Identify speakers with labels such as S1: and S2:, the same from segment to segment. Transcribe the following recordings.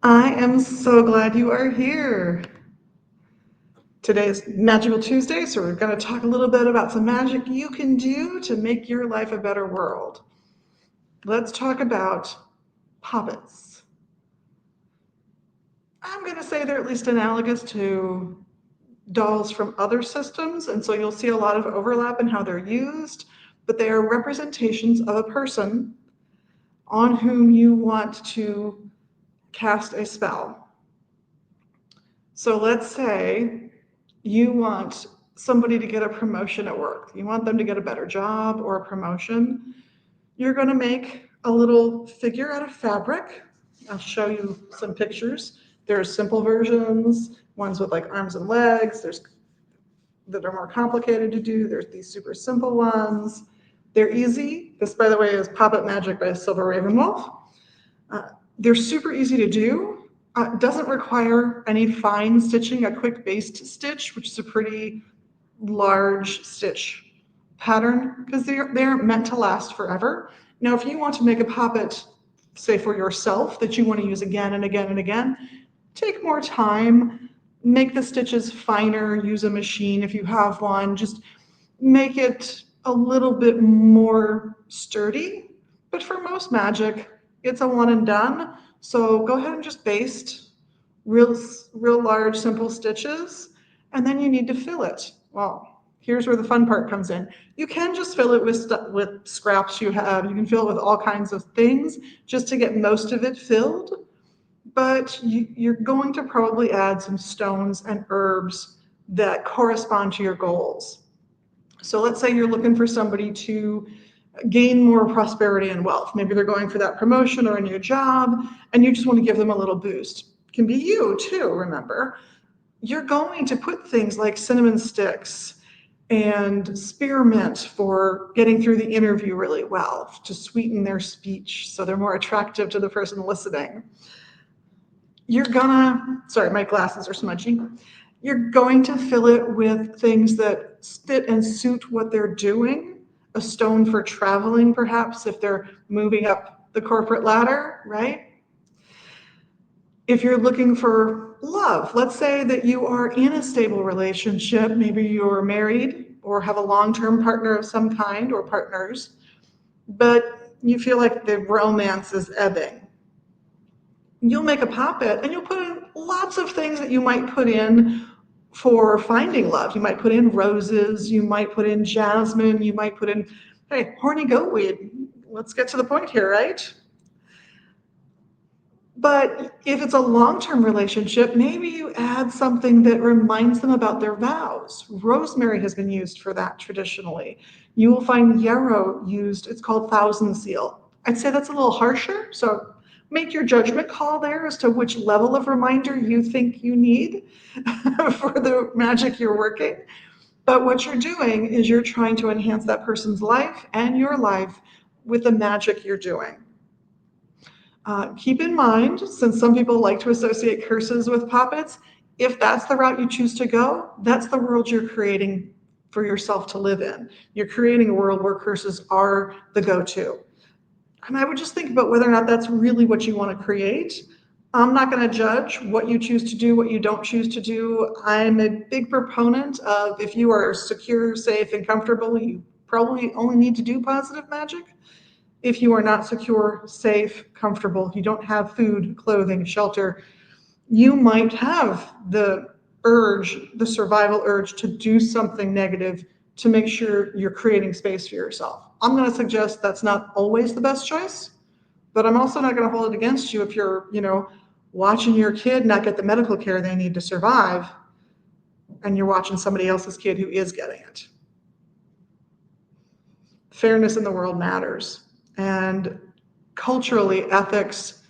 S1: I am so glad you are here. Today is Magical Tuesday, so we're going to talk a little bit about some magic you can do to make your life a better world. Let's talk about poppets. I'm going to say they're at least analogous to dolls from other systems, and so you'll see a lot of overlap in how they're used, but they are representations of a person on whom you want to cast a spell. So let's say you want somebody to get a promotion at work. You want them to get a better job or a promotion. You're going to make a little figure out of fabric. I'll show you some pictures. There's simple versions, ones with like arms and legs. There's that are more complicated to do. There's these super simple ones. They're easy. This, by the way, is Poppet Magic by Silver Raven Wolf. They're super easy to do. Doesn't require any fine stitching, a quick based stitch, which is a pretty large stitch pattern because they aren't meant to last forever. Now, if you want to make a poppet, say for yourself, that you want to use again and again and again, take more time, make the stitches finer, use a machine if you have one, just make it a little bit more sturdy. But for most magic, it's a one and done. So go ahead and just baste real large, simple stitches, and then you need to fill it. Well, here's where the fun part comes in. You can just fill it with scraps you have. You can fill it with all kinds of things just to get most of it filled, but you're going to probably add some stones and herbs that correspond to your goals. So let's say you're looking for somebody to gain more prosperity and wealth. Maybe they're going for that promotion or a new job, and you just want to give them a little boost. It can be you too, remember. You're going to put things like cinnamon sticks and spearmint for getting through the interview really well, to sweeten their speech so they're more attractive to the person listening. Sorry, my glasses are smudgy. You're going to fill it with things that fit and suit what they're doing. A stone for traveling, perhaps, if they're moving up the corporate ladder, right? If you're looking for love, let's say that you are in a stable relationship, maybe you're married or have a long-term partner of some kind or partners, but you feel like the romance is ebbing. You'll make a poppet and you'll put in lots of things that you might put in for finding love. You might put in roses, you might put in jasmine, you might put in, hey, horny goatweed. Let's get to the point here, right? But if it's a long-term relationship, maybe you add something that reminds them about their vows. Rosemary has been used for that traditionally. You will find yarrow used, it's called thousand seal. I'd say that's a little harsher, so make your judgment call there as to which level of reminder you think you need for the magic you're working. But what you're doing is you're trying to enhance that person's life and your life with the magic you're doing. Keep in mind, since some people like to associate curses with poppets, if that's the route you choose to go, that's the world you're creating for yourself to live in. You're creating a world where curses are the go-to. And I would just think about whether or not that's really what you want to create. I'm not going to judge what you choose to do, what you don't choose to do. I'm a big proponent of if you are secure, safe, and comfortable, you probably only need to do positive magic. If you are not secure, safe, comfortable, you don't have food, clothing, shelter, you might have the survival urge to do something negative to make sure you're creating space for yourself. I'm going to suggest that's not always the best choice, but I'm also not going to hold it against you if you're, watching your kid not get the medical care they need to survive, and you're watching somebody else's kid who is getting it. Fairness in the world matters. And culturally, ethics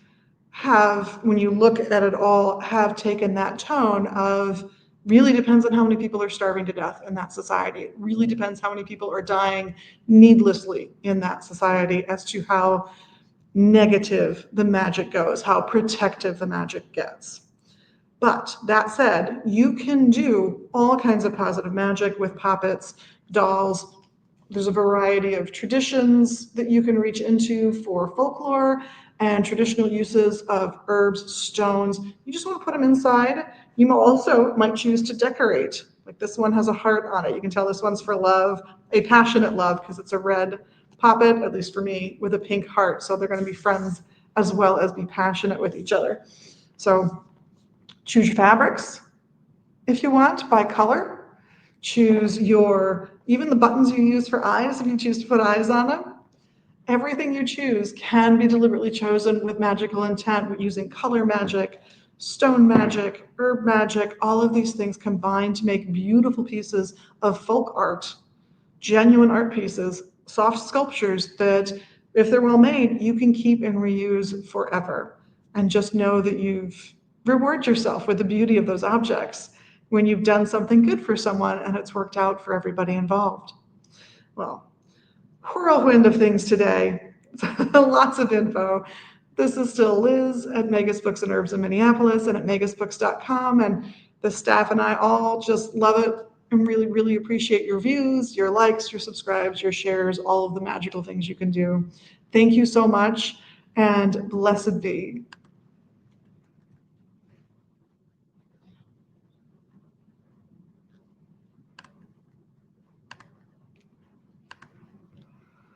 S1: have, when you look at it all, have taken that tone of really depends on how many people are starving to death in that society. It really depends how many people are dying needlessly in that society as to how negative the magic goes, how protective the magic gets. But that said, you can do all kinds of positive magic with poppets, dolls, There's a variety of traditions that you can reach into for folklore and traditional uses of herbs, stones. You just want to put them inside. You also might choose to decorate. Like this one has a heart on it. You can tell this one's for love, a passionate love, because it's a red poppet, at least for me, with a pink heart. So they're going to be friends as well as be passionate with each other. So choose your fabrics if you want by color. Choose even the buttons you use for eyes, if you choose to put eyes on them. Everything you choose can be deliberately chosen with magical intent, using color magic, stone magic, herb magic, all of these things combined to make beautiful pieces of folk art, genuine art pieces, soft sculptures that, if they're well made, you can keep and reuse forever. And just know that you've rewarded yourself with the beauty of those objects when you've done something good for someone and it's worked out for everybody involved. Well, whirlwind of things today. Lots of info. This is still Liz at Megas Books and Herbs in Minneapolis and at megasbooks.com. And the staff and I all just love it and really, really appreciate your views, your likes, your subscribes, your shares, all of the magical things you can do. Thank you so much, and blessed be.